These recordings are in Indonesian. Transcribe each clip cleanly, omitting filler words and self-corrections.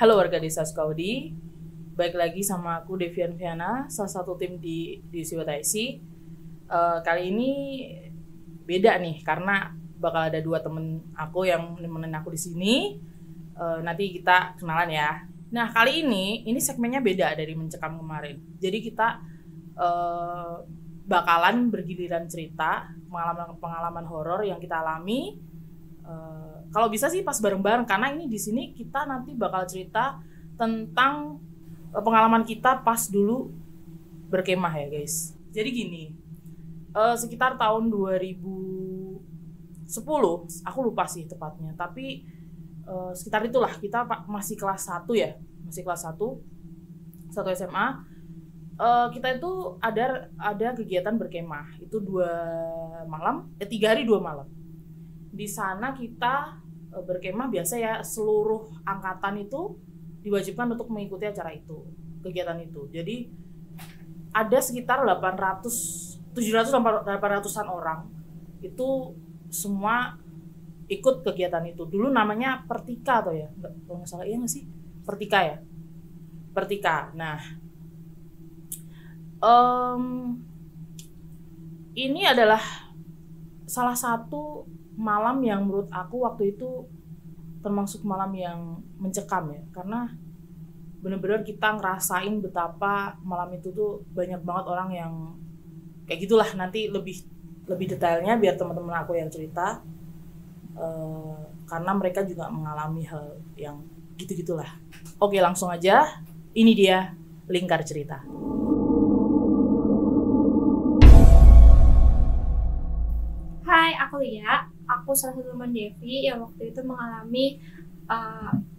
Halo warga desa Sukaudi, baik lagi sama aku Devian Viana, salah satu tim di UC Kali ini beda nih karena bakal ada dua temen aku yang nemenin aku di sini. Nanti kita kenalan ya. Nah kali ini segmennya beda dari mencekam kemarin. Jadi kita bakalan bergiliran cerita pengalaman horor yang kita alami. Kalau bisa sih pas bareng-bareng karena ini di sini kita nanti bakal cerita tentang pengalaman kita pas dulu berkemah ya guys. Jadi gini, sekitar tahun 2010, aku lupa sih tepatnya, tapi sekitar itulah kita masih kelas 1 ya, masih kelas 1 SMA. Kita itu ada kegiatan berkemah itu 3 hari 2 malam. Di sana kita berkemah biasa ya, seluruh angkatan itu diwajibkan untuk mengikuti acara itu, kegiatan itu. Jadi ada sekitar 700-800an orang itu semua ikut kegiatan itu. Dulu namanya Pertika atau ya, kalau nggak salah, iya nggak sih? Pertika ya, Pertika. Nah, ini adalah salah satu malam yang menurut aku waktu itu termasuk malam yang mencekam ya, karena benar-benar kita ngerasain betapa malam itu tuh banyak banget orang yang kayak gitulah. Nanti lebih detailnya biar teman-teman aku yang cerita, karena mereka juga mengalami hal yang gitu-gitulah. Oke, langsung aja, ini dia lingkar cerita. Hai, aku Lia. Aku salah satu teman Devi yang waktu itu mengalami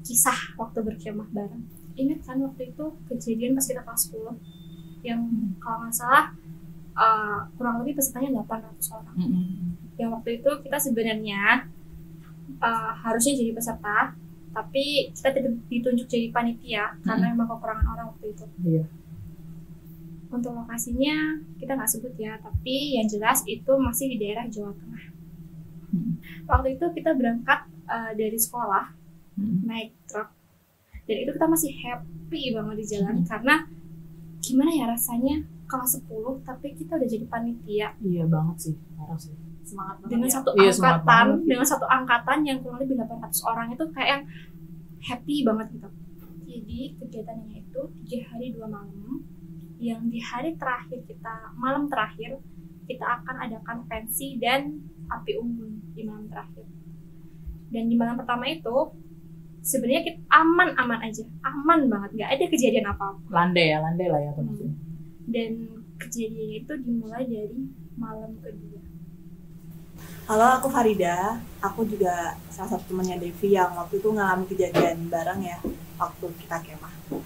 kisah waktu berkemah bareng. Ingat kan waktu itu kejadian pas kita kelas 10 yang kalau nggak salah kurang lebih pesertanya 800 orang. Yang waktu itu kita sebenarnya harusnya jadi peserta, tapi kita tidak ditunjuk jadi panitia karena memang kekurangan orang waktu itu. Iya. Untuk lokasinya kita nggak sebut ya, tapi yang jelas itu masih di daerah Jawa Tengah. Waktu itu kita berangkat dari sekolah naik truk, dan itu kita masih happy banget di jalan karena gimana ya rasanya kelas 10 tapi kita udah jadi panitia. Iya banget sih, parah sih. Semangat banget dengan ya. satu Iya, angkatan, dengan satu angkatan yang kurang lebih 800 orang itu kayak yang happy banget gitu. Jadi kegiatannya itu 3 hari 2 malam, yang di hari terakhir malam terakhir kita akan adakan pensi dan api unggun di malam terakhir. Dan di malam pertama itu sebenarnya kita aman aja, aman banget, nggak ada kejadian apa-apa. Landai lah ya teman-teman. Dan kejadian itu dimulai dari malam kedua. Halo, aku Farida. Aku juga salah satu temannya Devi yang waktu itu ngalamin kejadian bareng ya waktu kita kemah.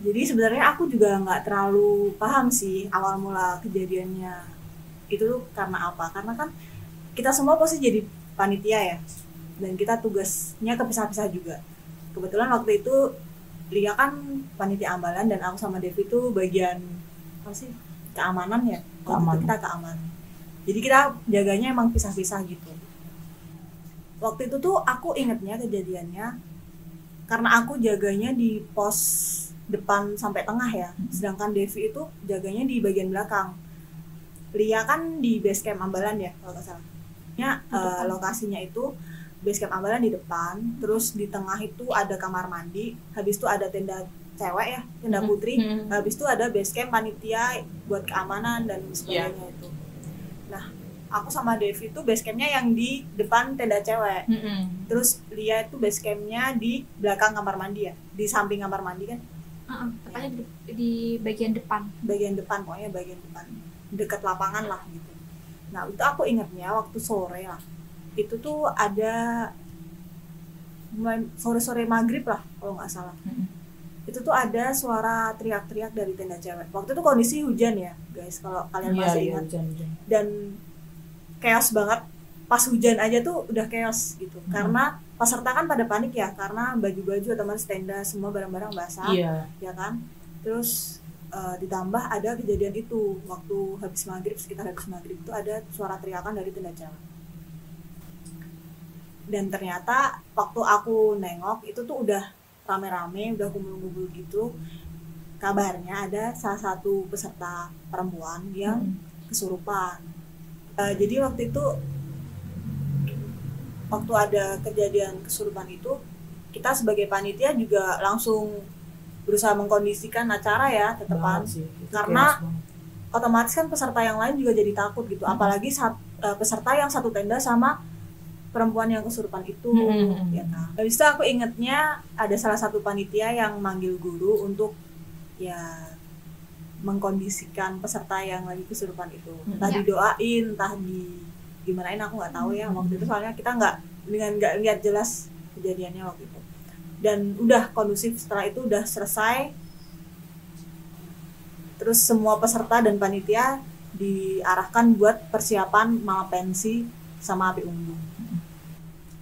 Jadi sebenarnya aku juga nggak terlalu paham sih awal mula kejadiannya itu karena apa. Karena kan kita semua pasti jadi panitia ya, dan kita tugasnya kepisah-pisah juga. Kebetulan waktu itu Lia kan panitia ambalan dan aku sama Devi itu bagian apa sih, keamanan ya. Waktu itu kita keamanan. Jadi kita jaganya emang pisah-pisah gitu. Waktu itu tuh aku ingetnya kejadiannya karena aku jaganya di pos depan sampai tengah ya, sedangkan Devi itu jaganya di bagian belakang. Lia kan di base camp ambalan ya kalau nggak salah. Lokasinya itu base camp ambalan di depan, terus di tengah itu ada kamar mandi, habis itu ada tenda cewek ya, tenda putri, habis itu ada base camp panitia buat keamanan dan sebagainya itu. Nah, aku sama Devi itu base campnya yang di depan tenda cewek. Terus Lia itu base campnya di belakang kamar mandi ya, di samping kamar mandi kan. Tepatnya di bagian depan. Pokoknya bagian depan, dekat lapangan lah gitu. Nah, itu aku ingatnya waktu sore lah. Itu tuh ada sore-sore maghrib lah kalau nggak salah. Itu tuh ada suara teriak-teriak dari tenda cewek. Waktu itu kondisi hujan ya guys, kalau kalian masih ingat. Hujan. Dan chaos banget. Pas hujan aja tuh udah chaos gitu. Karena peserta kan pada panik ya, karena baju-baju otomatis tenda semua barang-barang basah. Ya kan. Terus ditambah ada kejadian itu waktu sekitar habis maghrib itu ada suara teriakan dari tenda cewek. Dan ternyata waktu aku nengok itu tuh udah rame-rame, udah kumpul-kumpul gitu, kabarnya ada salah satu peserta perempuan yang kesurupan. Jadi waktu itu, waktu ada kejadian kesurupan itu, kita sebagai panitia juga langsung berusaha mengkondisikan acara ya, tetepan, karena otomatis kan peserta yang lain juga jadi takut gitu, apalagi peserta yang satu tenda sama perempuan yang kesurupan itu. Ya kan. Habis itu aku ingetnya ada salah satu panitia yang manggil guru untuk ya mengkondisikan peserta yang lagi kesurupan itu, entah didoain, entah gimanain, aku nggak tahu ya waktu itu, soalnya kita nggak lihat jelas kejadiannya waktu itu. Dan udah kondusif, setelah itu udah selesai, terus semua peserta dan panitia diarahkan buat persiapan malam pensi sama api unggun.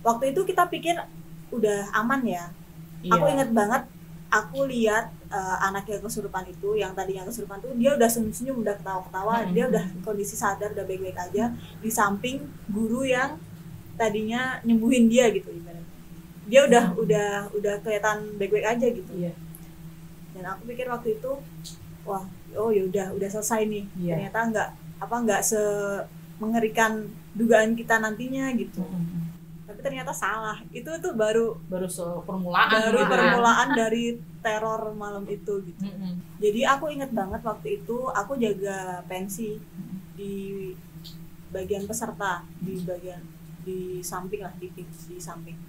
Waktu itu kita pikir udah aman ya. Aku inget banget, aku lihat anak yang kesurupan itu, yang tadi yang kesurupan tuh, dia udah senyum-senyum, udah ketawa-ketawa, dia udah kondisi sadar, udah baik-baik aja, di samping guru yang tadinya nyembuhin dia gitu ibaratnya. Dia udah kelihatan baik-baik aja gitu. Dan aku pikir waktu itu, wah, oh ya udah selesai nih. Ternyata nggak mengerikan dugaan kita nantinya gitu. Tapi ternyata salah. Itu tuh baru permulaan dari teror malam itu gitu. Jadi aku inget banget waktu itu aku jaga pensi di bagian peserta, di samping lah, di samping.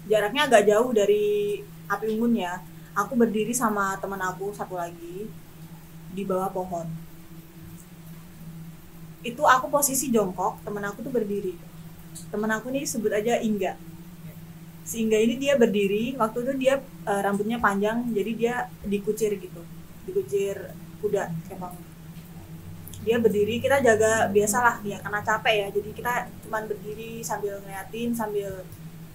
Jaraknya agak jauh dari api unggun ya. Aku berdiri sama teman aku satu lagi di bawah pohon. Itu aku posisi jongkok, teman aku tuh berdiri. Teman aku nih sebut aja Ingga. Si Ingga ini dia berdiri, waktu itu dia rambutnya panjang, jadi dia dikucir gitu, dikucir kuda emang. Dia berdiri, kita jaga biasalah ya, karena capek ya, jadi kita cuman berdiri sambil ngeliatin, sambil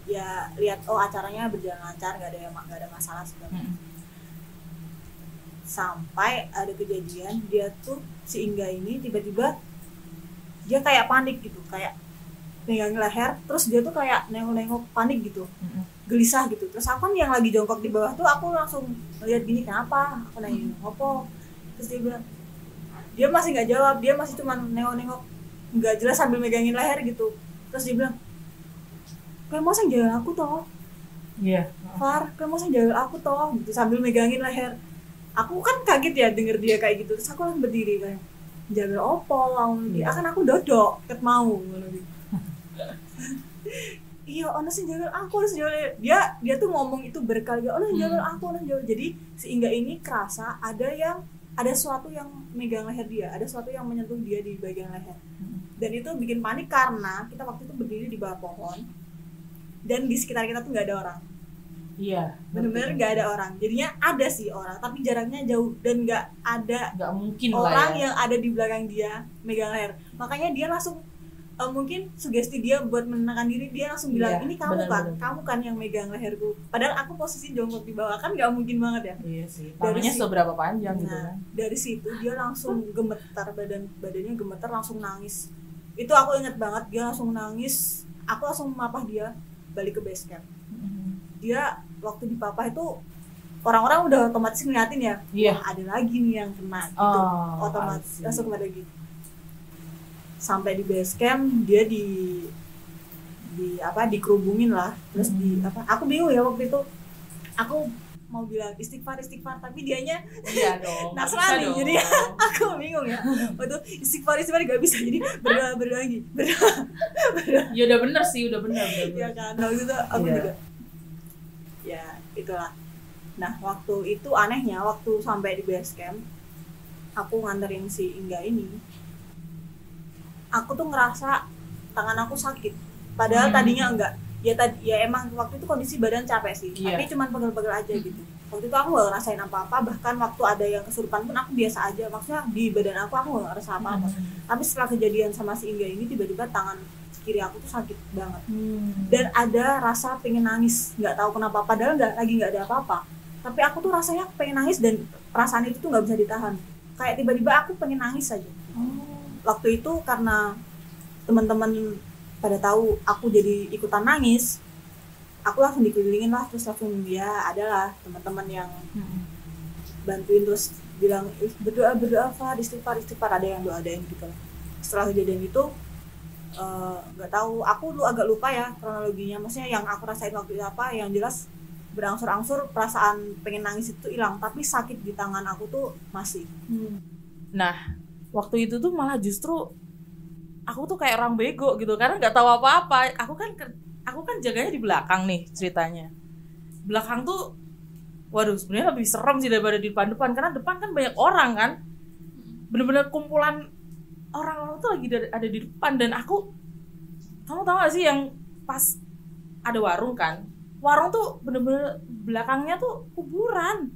ya lihat oh acaranya berjalan lancar, nggak ada masalah sebenarnya. Sampai ada kejadian, dia tuh si Ingga ini tiba-tiba dia kayak panik gitu, kayak pegang leher, terus dia tuh kayak nengok-nengok panik gitu, gelisah gitu. Terus aku kan yang lagi jongkok di bawah tuh, aku langsung lihat gini, kenapa? Aku nanya, ngopo? Terus dia bilang, dia masih nggak jawab, dia masih cuma nengok-nengok nggak jelas sambil megangin leher gitu. Terus dia bilang, kayak mau jalan aku toh? Far, kayak mau jalan aku toh? Gitu, sambil megangin leher. Aku kan kaget ya denger dia kayak gitu. Terus aku langsung berdiri kayak, jalan opo? Akan aku dodok, ket mau gitu. Iya, ono sing jalan aku, dia tuh ngomong itu berkali-kali, ono jalan aku, ono jalan. Jadi si Ingga ini kerasa ada sesuatu yang megang leher dia, ada sesuatu yang menyentuh dia di bagian leher. Dan itu bikin panik karena kita waktu itu berdiri di bawah pohon dan di sekitar kita tuh nggak ada orang. Bener-bener nggak ada orang. Jadinya ada sih orang, tapi jaraknya jauh dan nggak mungkin orang yang ada di belakang dia megang leher. Makanya dia langsung mungkin sugesti dia buat menenangkan diri, dia langsung bilang, ini kamu kamu kan yang megang leherku. Padahal aku posisi jongkok di bawah, kan nggak mungkin banget ya. Iya sih. Tangannya seberapa panjang gitu kan. Dari situ dia langsung gemetar, badannya gemetar, langsung nangis. Itu aku inget banget, dia langsung nangis. Aku langsung mapah dia balik ke base camp. Dia waktu di papah itu orang-orang udah otomatis ngeliatin ya, wah ada lagi nih yang kena gitu, otomatis langsung ada lagi. Sampai di base camp dia dikerubungin lah, terus aku bingung ya waktu itu, aku mau bilang istighfar tapi dianya Nasrani, jadi aku bingung ya waktu istighfar gak bisa, jadi berdoa lagi berdoa. Ya udah bener sih, udah bener. Ya kan, waktu itu aku juga ya itulah. Nah waktu itu anehnya, waktu sampai di base camp aku nganterin si Ingga ini, aku tuh ngerasa tangan aku sakit, padahal tadinya enggak. Ya emang waktu itu kondisi badan capek sih, tapi cuman pegel-pegel aja gitu. Waktu itu aku gak ngerasain apa-apa, bahkan waktu ada yang kesurupan pun aku biasa aja, maksudnya di badan aku gak ngerasa apa-apa. Tapi setelah kejadian sama si Ingga ini, tiba-tiba tangan kiri aku tuh sakit banget, dan ada rasa pengen nangis, nggak tahu kenapa, padahal nggak ada apa-apa, tapi aku tuh rasanya pengen nangis, dan perasaan itu tuh nggak bisa ditahan, kayak tiba-tiba aku pengen nangis aja. Waktu itu karena teman-teman pada tahu aku jadi ikutan nangis, aku langsung dikelilingin lah, terus langsung ya adalah teman-teman yang bantuin, terus bilang berdoa Far, istighfar, ada yang doain gitu lah. Setelah kejadian itu nggak tahu, aku dulu agak lupa ya kronologinya, maksudnya yang aku rasain waktu itu apa, yang jelas berangsur-angsur perasaan pengen nangis itu hilang, tapi sakit di tangan aku tuh masih. Nah, waktu itu tuh malah justru aku tuh kayak orang bego gitu, karena nggak tahu apa-apa. Aku kan jaganya di belakang nih ceritanya. Belakang tuh, waduh, sebenarnya lebih serem sih daripada di depan, karena depan kan banyak orang kan, bener-bener kumpulan orang-orang tuh lagi ada di depan. Dan kamu tahu gak sih yang pas ada warung kan, warung tuh bener-bener belakangnya tuh kuburan,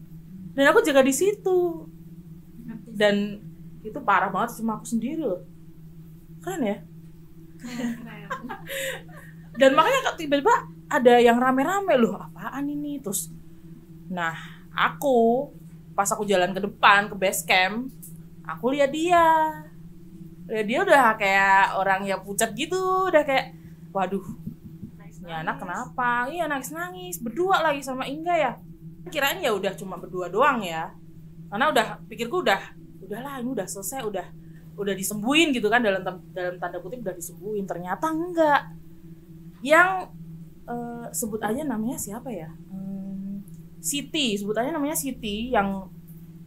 dan aku jaga di situ. Dan itu parah banget, cuma aku sendiri loh. Keren ya. Dan makanya tiba-tiba ada yang rame-rame, loh apaan ini. Terus nah pas aku jalan ke depan ke base camp, aku lihat dia udah kayak orang yang pucat gitu, udah kayak waduh, ini anak kenapa? Iya, nangis berdua lagi sama Inga ya. Kirain ya udah cuma berdua doang ya, karena pikirku udahlah, ini udah selesai, udah disembuhin gitu kan, dalam tanda kutip udah disembuhin. Ternyata enggak. Yang sebut aja namanya siapa ya, Siti, sebut aja namanya Siti, yang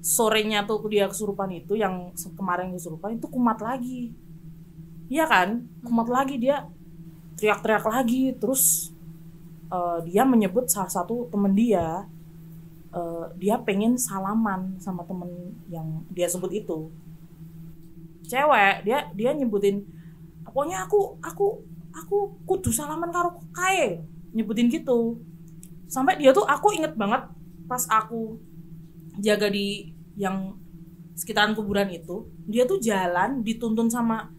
sorenya tuh dia kesurupan itu, yang kemarin kesurupan itu kumat lagi. Iya kan, kumat lagi, dia teriak-teriak lagi. Terus dia menyebut salah satu temen dia pengen salaman sama temen yang dia sebut itu, cewek. Dia nyebutin, pokoknya aku kudu salaman karo kae, nyebutin gitu. Sampai dia tuh, aku inget banget pas aku jaga di yang sekitaran kuburan itu, dia tuh jalan dituntun sama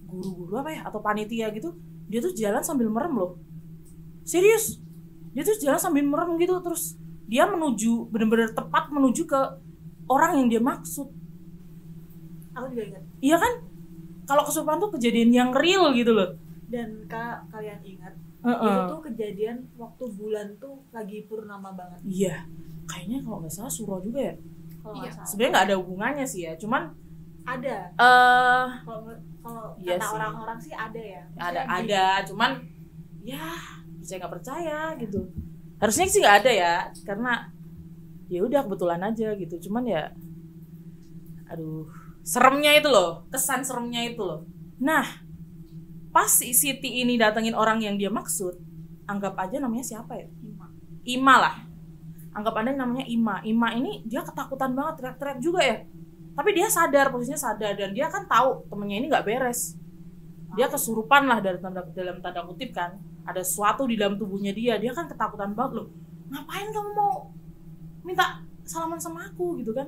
guru-guru apa ya, atau panitia gitu. Dia tuh jalan sambil merem loh, serius. Dia tuh jalan sambil merem gitu, terus dia bener-bener tepat menuju ke orang yang dia maksud. Aku juga ingat. Iya kan, kalau kesurupan tuh kejadian yang real gitu loh. Dan kalian ingat itu tuh kejadian waktu bulan tuh lagi purnama banget. Iya, kayaknya kalau nggak salah Suro juga ya. Iya. Sebenarnya nggak ada hubungannya sih ya, cuman ada. Kalau iya kata sih, orang-orang sih ada ya. Ada, cuman ya saya nggak percaya gitu. Harusnya sih nggak ada ya, karena ya udah kebetulan aja gitu. Cuman ya, aduh, seremnya itu loh, kesan seremnya itu loh. Nah, pas si Siti ini datengin orang yang dia maksud, anggap aja namanya siapa ya? Ima lah. Anggap aja namanya Ima. Ima ini dia ketakutan banget, teriak-teriak juga ya. Tapi dia sadar, posisinya sadar, dan dia kan tahu temennya ini nggak beres. Dia kesurupan lah dalam tanda kutip kan. Ada sesuatu di dalam tubuhnya dia kan ketakutan banget loh. Ngapain kamu mau minta salaman sama aku gitu kan?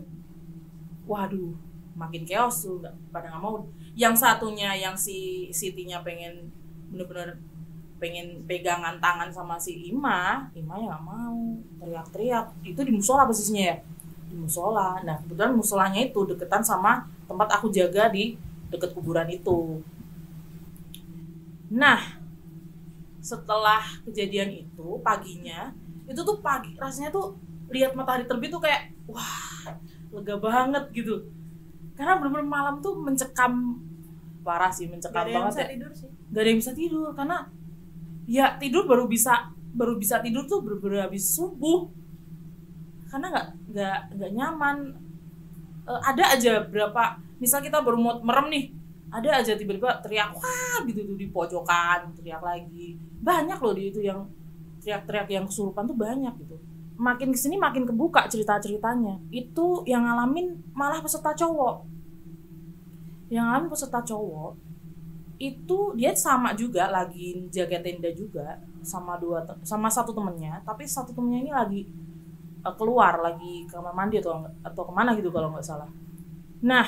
Waduh, makin chaos tuh, pada nggak mau. Yang satunya, yang si Sitinya pengen bener-bener pengen pegangan tangan sama si Ima ya nggak mau, teriak-teriak. Itu di musola posisinya ya, di musola. Nah kebetulan musolanya itu deketan sama tempat aku jaga di deket kuburan itu. Nah setelah kejadian itu paginya, itu tuh rasanya tuh lihat matahari terbit tuh kayak wah lega banget gitu. Karena bener-bener malam tuh mencekam parah sih, mencekam banget ya. Gak ada yang bisa tidur, karena ya tidur baru bisa tidur tuh bener-bener habis subuh, karena nggak nyaman. Ada aja berapa, misal kita baru mau merem nih, ada aja tiba-tiba teriak wah gitu tuh di pojokan, teriak lagi. Banyak loh di itu yang teriak-teriak yang kesurupan tuh banyak gitu. Makin kesini makin kebuka cerita-ceritanya. Itu yang ngalamin malah peserta cowok. Yang ngalamin peserta cowok itu dia sama juga, lagi jaga tenda juga sama satu temennya, tapi satu temennya ini lagi keluar, lagi ke kamar mandi atau kemana gitu kalau nggak salah. Nah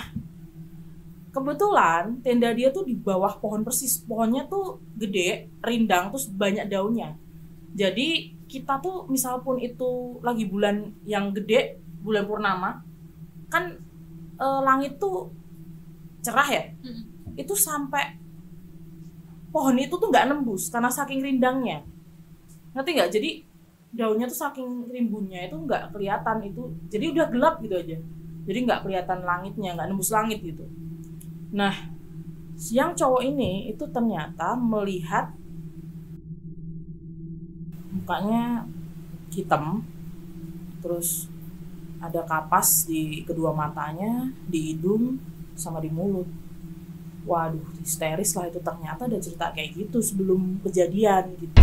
kebetulan tenda dia tuh di bawah pohon persis. Pohonnya tuh gede, rindang, terus banyak daunnya. Jadi kita tuh misal pun itu lagi bulan yang gede, bulan purnama, kan langit tuh cerah ya. Itu sampai pohon itu tuh nggak nembus karena saking rindangnya. Ngerti nggak? Jadi daunnya tuh saking rimbunnya itu nggak kelihatan itu, jadi udah gelap gitu aja. Jadi nggak kelihatan langitnya, nggak nembus langit gitu. Nah, yang cowok ini itu ternyata melihat mukanya hitam, terus ada kapas di kedua matanya, di hidung, sama di mulut. Waduh, histeris lah itu, ternyata ada cerita kayak gitu sebelum kejadian gitu.